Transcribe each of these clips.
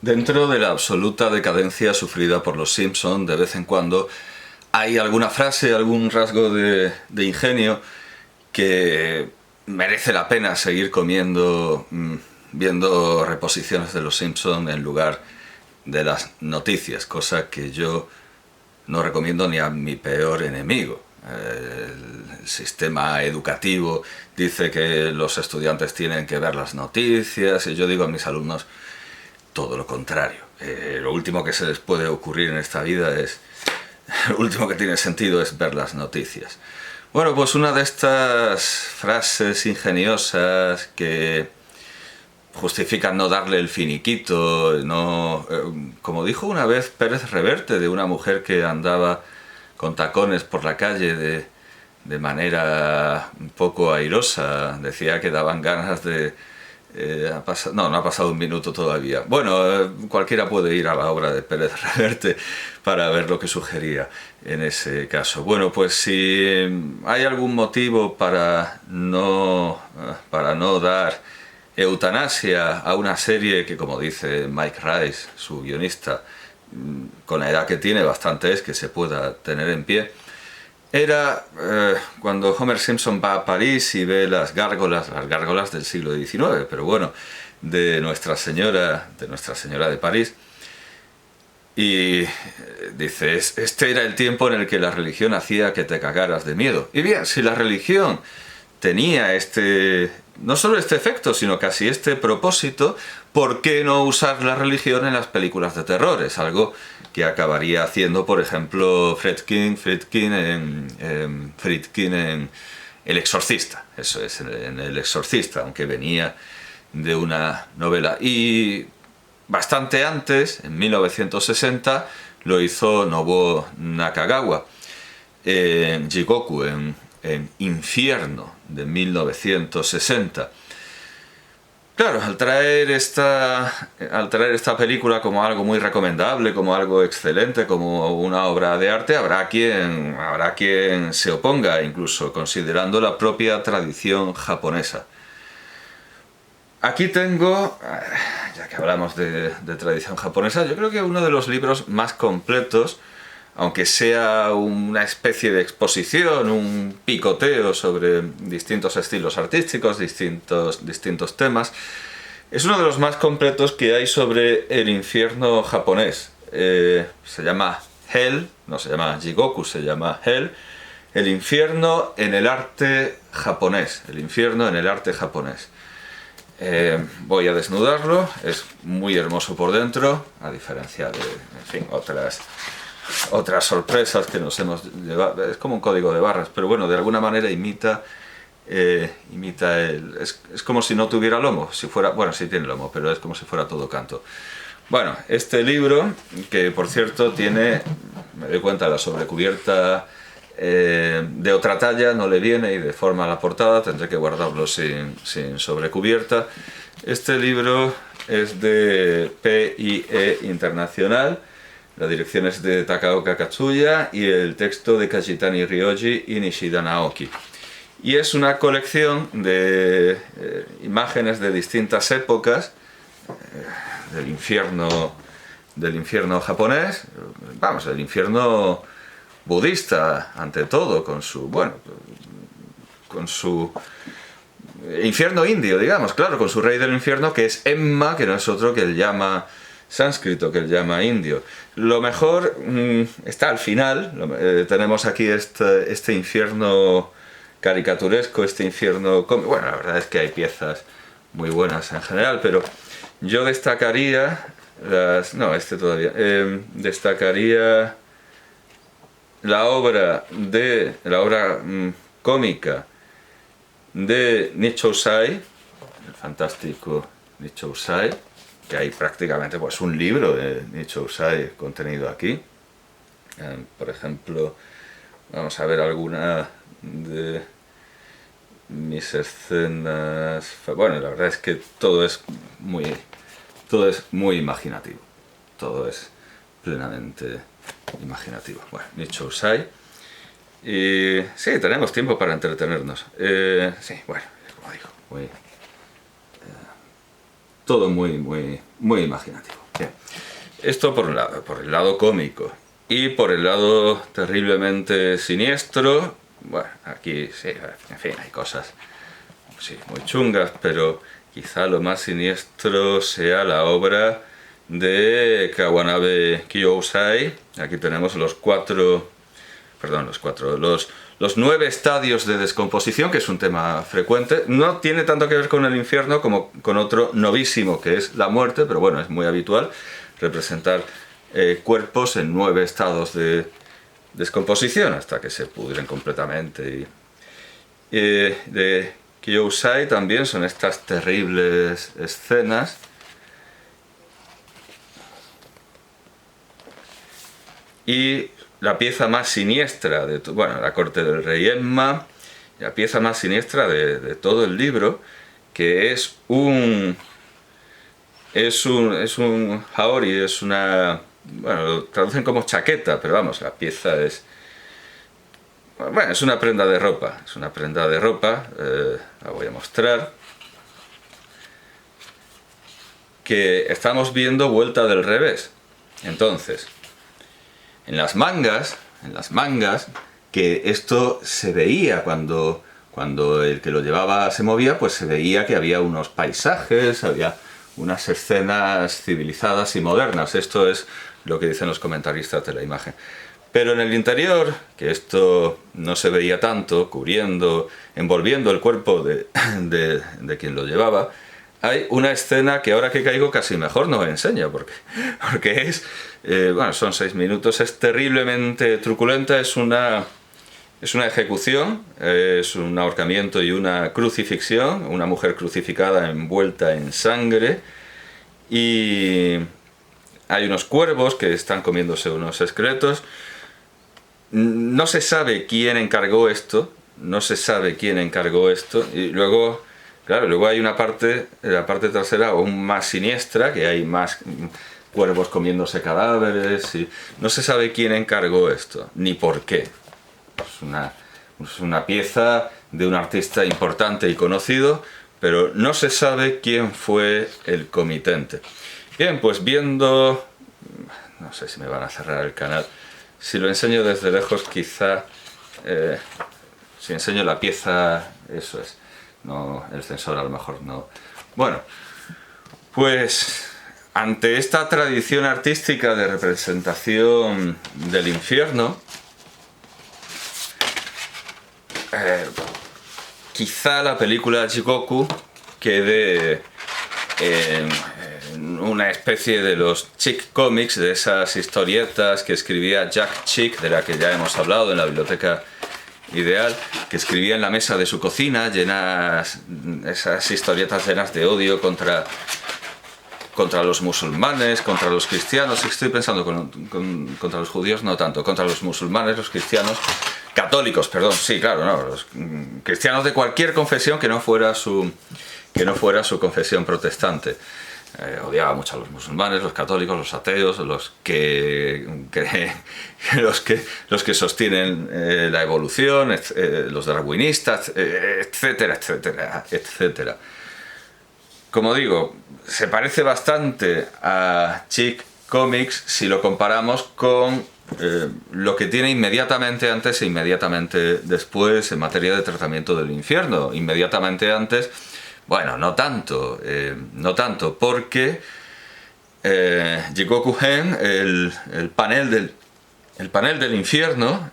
Dentro de la absoluta decadencia sufrida por los Simpson, de vez en cuando hay alguna frase, algún rasgo de ingenio que merece la pena seguir comiendo, viendo reposiciones de los Simpson en lugar de las noticias, cosa que yo no recomiendo ni a mi peor enemigo. El sistema educativo dice que los estudiantes tienen que ver las noticias y yo digo a mis alumnos todo lo contrario. Lo último que se les puede ocurrir en esta vida es... Lo último que tiene sentido es ver las noticias. Bueno, pues una de estas frases ingeniosas que justifican no darle el finiquito, no, como dijo una vez Pérez Reverte, de una mujer que andaba con tacones por la calle de manera un poco airosa, decía que daban ganas de... no ha pasado un minuto todavía. Bueno, cualquiera puede ir a la obra de Pérez Reverte para ver lo que sugería en ese caso. Bueno, pues si hay algún motivo para no dar eutanasia a una serie que, como dice Mike Rice, su guionista, con la edad que tiene bastante es que se pueda tener en pie, era cuando Homer Simpson va a París y ve las gárgolas del siglo XIX, pero bueno, de Nuestra Señora de París, y dice, este era el tiempo en el que la religión hacía que te cagaras de miedo. Y bien, si la religión tenía no solo este efecto, sino casi este propósito, ¿por qué no usar la religión en las películas de terror? Es algo que acabaría haciendo, por ejemplo, Friedkin en El Exorcista. Eso es, en El Exorcista, aunque venía de una novela. Y bastante antes, en 1960, lo hizo Nobuo Nakagawa en Jigoku, en Infierno, de 1960. Claro, al traer esta película como algo muy recomendable, como algo excelente, como una obra de arte, habrá quien se oponga, incluso considerando la propia tradición japonesa. Aquí tengo, ya que hablamos de tradición japonesa, yo creo que uno de los libros más completos, aunque sea una especie de exposición, un picoteo sobre distintos estilos artísticos, distintos temas, es uno de los más completos que hay sobre el infierno japonés. Se llama Hell, no se llama Jigoku, se llama Hell, el infierno en el arte japonés, el infierno en el arte japonés. Voy a desnudarlo, es muy hermoso por dentro, a diferencia de, en fin, otras sorpresas que nos hemos llevado. Es como un código de barras, pero bueno, de alguna manera imita es como si no tuviera lomo, si fuera, bueno, sí tiene lomo, pero es como si fuera todo canto. Bueno, este libro, que por cierto tiene, me doy cuenta, la sobrecubierta de otra talla, no le viene y deforma la portada, tendré que guardarlo sin sobrecubierta. Este libro es de PIE Internacional, la dirección es de Takaoka Katsuya y el texto de Kajitani Ryoji y Nishida Naoki. Y es una colección de imágenes de distintas épocas del infierno japonés, vamos, del infierno budista, ante todo, con su infierno indio, digamos, claro, con su rey del infierno, que es Emma, que no es otro que el llama sánscrito, que el llama indio. Lo mejor está al final. Tenemos aquí este infierno caricaturesco, este infierno cómico. Bueno, la verdad es que hay piezas muy buenas en general, pero yo destacaría destacaría la obra cómica de Nichousai, el fantástico Nichousai, que hay prácticamente pues un libro de Nichousai contenido aquí. Por ejemplo, vamos a ver alguna de mis escenas. Bueno, la verdad es que todo es muy imaginativo, todo es plenamente imaginativo. Bueno, Nichousai. Y sí, tenemos tiempo para entretenernos. Sí, bueno, como digo, todo muy imaginativo. Bien. Esto por el lado cómico. Y por el lado terriblemente siniestro, bueno, aquí sí, en fin, hay cosas sí, muy chungas, pero quizá lo más siniestro sea la obra de Kawanabe Kiyosai. Aquí tenemos los 9 estadios de descomposición, que es un tema frecuente. No tiene tanto que ver con el infierno como con otro novísimo, que es la muerte, pero bueno, es muy habitual representar cuerpos en 9 estados de descomposición hasta que se pudren completamente. De Kiyosai también son estas terribles escenas. Y la pieza más siniestra de la corte del rey Emma, la pieza más siniestra de todo el libro, que es un haori, es una, bueno, lo traducen como chaqueta, pero vamos, la pieza es, bueno, es una prenda de ropa, la voy a mostrar, que estamos viendo vuelta del revés. Entonces, en las mangas, que esto se veía cuando el que lo llevaba se movía, pues se veía que había unos paisajes, había unas escenas civilizadas y modernas. Esto es lo que dicen los comentaristas de la imagen. Pero en el interior, que esto no se veía tanto, envolviendo el cuerpo de quien lo llevaba, hay una escena que ahora que caigo casi mejor no enseño, porque es, bueno, son 6 minutos, es terriblemente truculenta, es una ejecución, es un ahorcamiento y una crucifixión, una mujer crucificada envuelta en sangre, y hay unos cuervos que están comiéndose unos esqueletos. No se sabe quién encargó esto, y luego, claro, luego hay una parte, la parte trasera aún más siniestra, que hay más cuervos comiéndose cadáveres, y no se sabe quién encargó esto, ni por qué. Es una pieza de un artista importante y conocido, pero no se sabe quién fue el comitente. Bien, pues viendo, no sé si me van a cerrar el canal, si lo enseño desde lejos quizá, si enseño la pieza, eso es, no, el sensor a lo mejor no. Bueno, pues ante esta tradición artística de representación del infierno, quizá la película Jigoku quede en una especie de los chick comics, de esas historietas que escribía Jack Chick, de la que ya hemos hablado en la Biblioteca Ideal, que escribía en la mesa de su cocina, esas historietas llenas de odio contra los musulmanes, contra los cristianos. Estoy pensando contra los judíos, no tanto, contra los musulmanes, los cristianos, católicos, perdón, sí, claro, no, los cristianos de cualquier confesión que no fuera su confesión protestante. Odiaba mucho a los musulmanes, los católicos, los ateos, los que sostienen la evolución, los darwinistas, etcétera, etcétera, etcétera. Como digo, se parece bastante a Chick Comics si lo comparamos con lo que tiene inmediatamente antes e inmediatamente después en materia de tratamiento del infierno. Inmediatamente antes, bueno, no tanto, porque Jigoku-en, el panel del infierno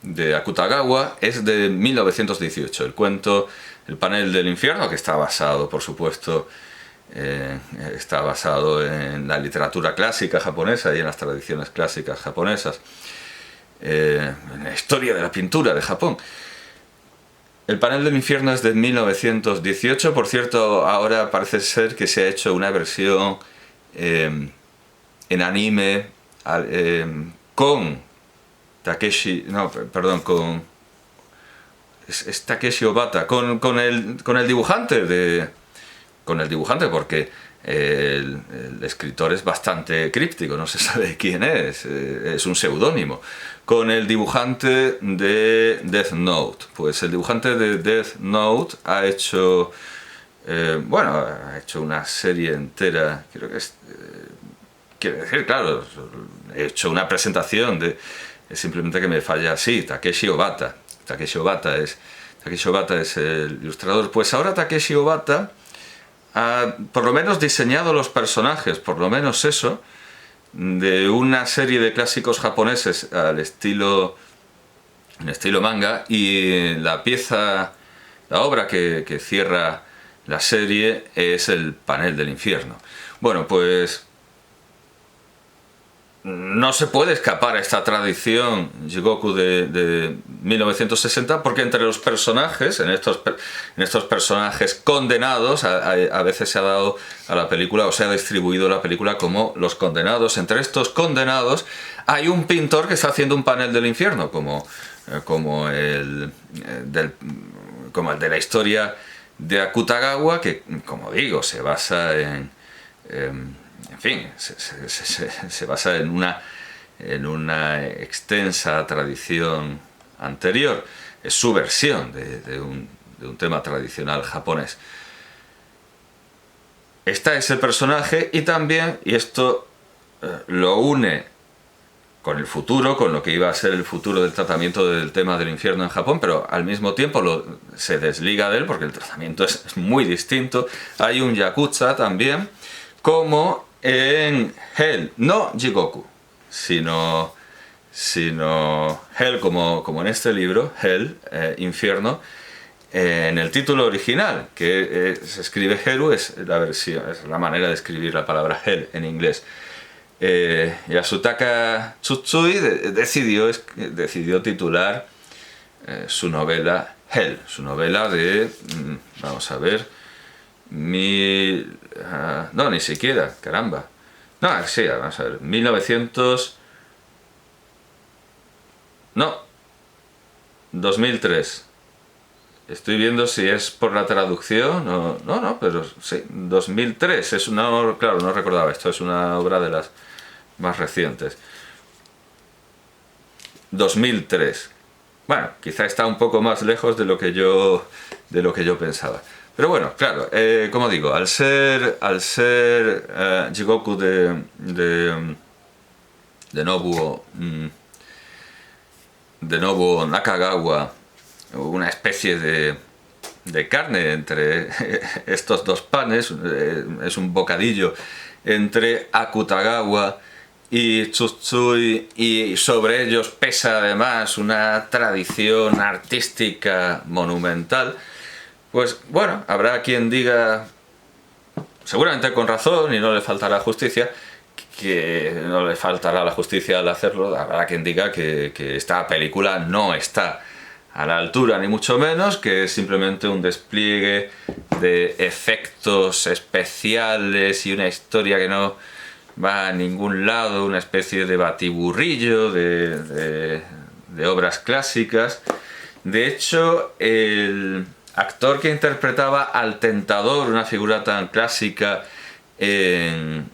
de Akutagawa, es de 1918. El cuento El panel del infierno, que está basado, por supuesto, está basado en la literatura clásica japonesa y en las tradiciones clásicas japonesas, en la historia de la pintura de Japón. El panel del infierno es de 1918, por cierto, ahora parece ser que se ha hecho una versión en anime con Takeshi, no, perdón, es Takeshi Obata, con el dibujante porque el escritor es bastante críptico, no se sabe quién es un seudónimo, con el dibujante de Death Note. Pues el dibujante de Death Note ha hecho una serie entera, creo que es quiero decir, claro, he hecho una presentación de... Es simplemente que me falla así, Takeshi Obata. Takeshi Obata es el ilustrador. Pues ahora Takeshi Obata ha, por lo menos, diseñado los personajes, por lo menos eso, de una serie de clásicos japoneses al estilo, en estilo manga, y la obra que cierra la serie es el Panel del Infierno. Bueno, pues no se puede escapar a esta tradición Jigoku de 1960, porque entre los personajes, en estos personajes condenados, a veces se ha dado a la película, o se ha distribuido la película como los condenados. Entre estos condenados hay un pintor que está haciendo un panel del infierno, como el de la historia de Akutagawa, que, como digo, se basa en fin, se basa en una extensa tradición anterior. Es su versión de un tema tradicional japonés. Está ese personaje, y también, y esto lo une con el futuro, con lo que iba a ser el futuro del tratamiento del tema del infierno en Japón, pero al mismo tiempo se desliga de él porque el tratamiento es muy distinto. Hay un yakuza también, como en Hell, no Jigoku, sino Hell, como en este libro, Hell, Infierno, en el título original, que se escribe Heru, es la manera de escribir la palabra Hell en inglés. Yasutaka Tsutsui decidió titular su novela Hell, su novela de, vamos a ver, no, ni siquiera, caramba. No, sí, vamos a ver, 2003. Estoy viendo si es por la traducción o... No, pero sí, 2003. Claro, no recordaba esto, es una obra de las más recientes. 2003. Bueno, quizá está un poco más lejos de lo que yo pensaba. Pero bueno, claro, como digo, al ser Jigoku de Nobuo Nakagawa, una especie de carne entre estos dos panes, es un bocadillo entre Akutagawa y Tsutsui, y sobre ellos pesa además una tradición artística monumental. Pues bueno, habrá quien diga, seguramente con razón, y no le faltará justicia, que no le faltará la justicia al hacerlo. Habrá quien diga que esta película no está a la altura, ni mucho menos, que es simplemente un despliegue de efectos especiales y una historia que no va a ningún lado, una especie de batiburrillo de obras clásicas. De hecho, el actor que interpretaba al Tentador, una figura tan clásica en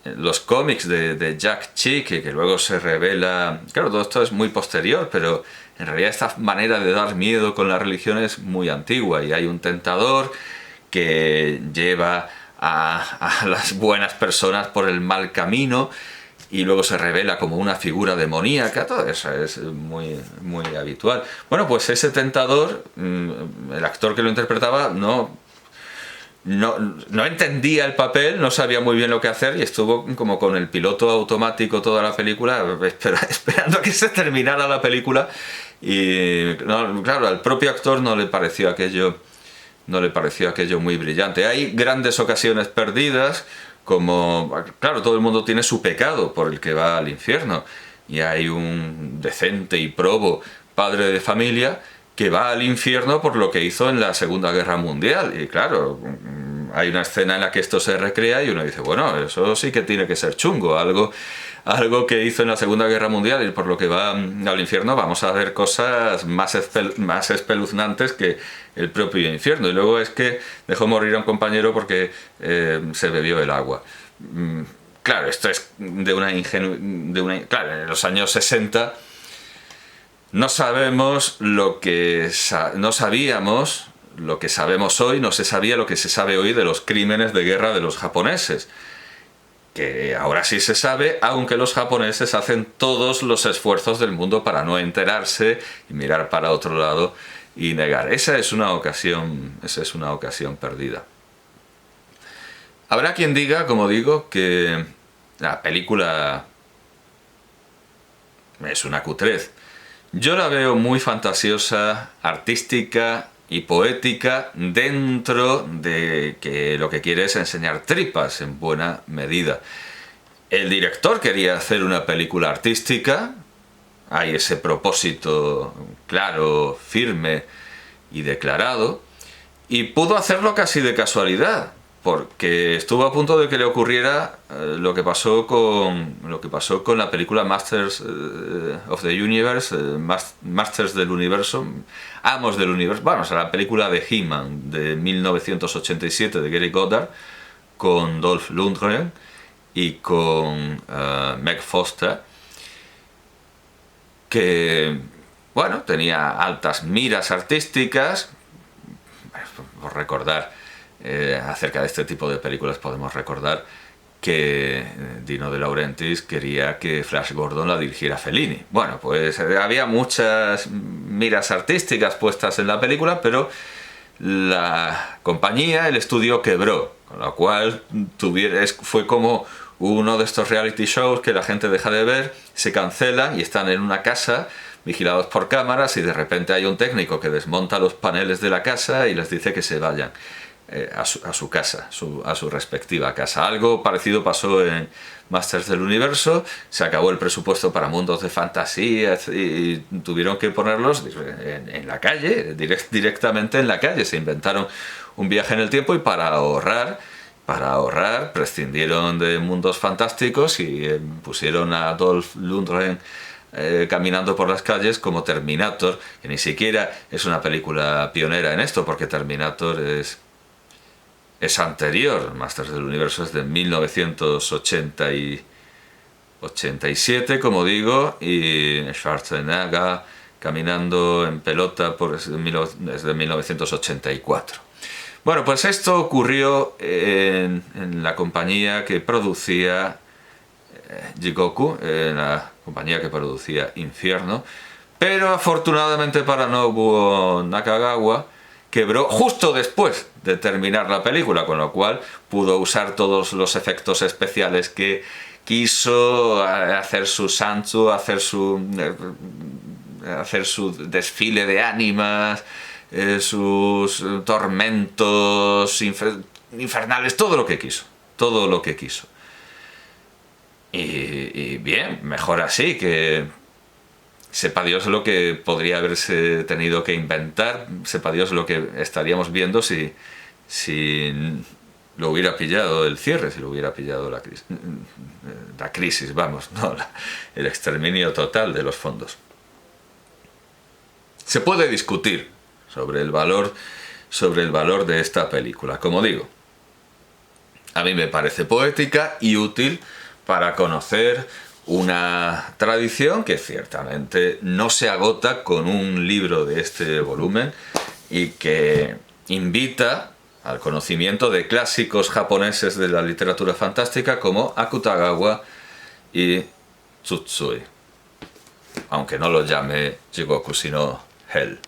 los cómics de Jack Chi, que luego se revela... Claro, todo esto es muy posterior, pero en realidad esta manera de dar miedo con la religión es muy antigua, y hay un tentador que lleva a las buenas personas por el mal camino, y luego se revela como una figura demoníaca. Todo eso es muy, muy habitual. Bueno, pues ese tentador, el actor que lo interpretaba no entendía el papel, no sabía muy bien lo que hacer, y estuvo como con el piloto automático toda la película, esperando a que se terminara la película. Y claro, al propio actor no le pareció aquello muy brillante. Hay grandes ocasiones perdidas, como, claro, todo el mundo tiene su pecado por el que va al infierno, y hay un decente y probo padre de familia que va al infierno por lo que hizo en la Segunda Guerra Mundial. Y claro, hay una escena en la que esto se recrea y uno dice, bueno, eso sí que tiene que ser chungo, algo que hizo en la Segunda Guerra Mundial, y por lo que va al infierno vamos a ver cosas más espeluznantes que el propio infierno. Y luego es que dejó morir a un compañero porque se bebió el agua. Claro, esto es claro, en los años 60 no sabíamos lo que sabemos hoy, no se sabía lo que se sabe hoy de los crímenes de guerra de los japoneses. que ahora sí se sabe, aunque los japoneses hacen todos los esfuerzos del mundo para no enterarse y mirar para otro lado y negar. Esa es una ocasión perdida. Habrá quien diga, como digo, que la película es una cutrez. Yo la veo muy fantasiosa, artística y poética dentro de que lo que quiere es enseñar tripas en buena medida. El director quería hacer una película artística, hay ese propósito claro, firme y declarado, y pudo hacerlo casi de casualidad, porque estuvo a punto de que le ocurriera lo que pasó con la película Masters of the Universe, Masters del Universo, Amos del Universo, bueno, o sea, la película de He-Man de 1987 de Gary Goddard, con Dolph Lundgren y con Meg Foster, que, bueno, tenía altas miras artísticas. Por recordar, acerca de este tipo de películas podemos recordar que Dino De Laurentiis quería que Flash Gordon la dirigiera Fellini. Bueno, pues había muchas miras artísticas puestas en la película, pero la compañía, el estudio quebró, con lo cual fue como uno de estos reality shows que la gente deja de ver, se cancelan y están en una casa vigilados por cámaras y de repente hay un técnico que desmonta los paneles de la casa y les dice que se vayan a su casa, a su respectiva casa. Algo parecido pasó en Masters del Universo, se acabó el presupuesto para mundos de fantasía y tuvieron que ponerlos en la calle, directamente en la calle. Se inventaron un viaje en el tiempo y para ahorrar prescindieron de mundos fantásticos y pusieron a Dolph Lundgren caminando por las calles como Terminator, que ni siquiera es una película pionera en esto, porque Terminator es anterior. Masters del Universo es de 1987, como digo, y Schwarzenegger caminando en pelota es de 1984. Bueno, pues esto ocurrió en la compañía que producía Jigoku, la compañía que producía Infierno, pero afortunadamente para Nobuo Nakagawa quebró justo después de terminar la película, con lo cual pudo usar todos los efectos especiales que quiso, hacer su sanzu, hacer su desfile de ánimas, sus tormentos infernales, todo lo que quiso. Y bien, mejor así, que sepa Dios lo que podría haberse tenido que inventar, sepa Dios lo que estaríamos viendo si lo hubiera pillado el cierre, si lo hubiera pillado la crisis, vamos, no, el exterminio total de los fondos. Se puede discutir sobre el valor de esta película. Como digo, a mí me parece poética y útil para conocer una tradición que ciertamente no se agota con un libro de este volumen y que invita al conocimiento de clásicos japoneses de la literatura fantástica como Akutagawa y Tsutsui, aunque no lo llame Jigoku sino Hell.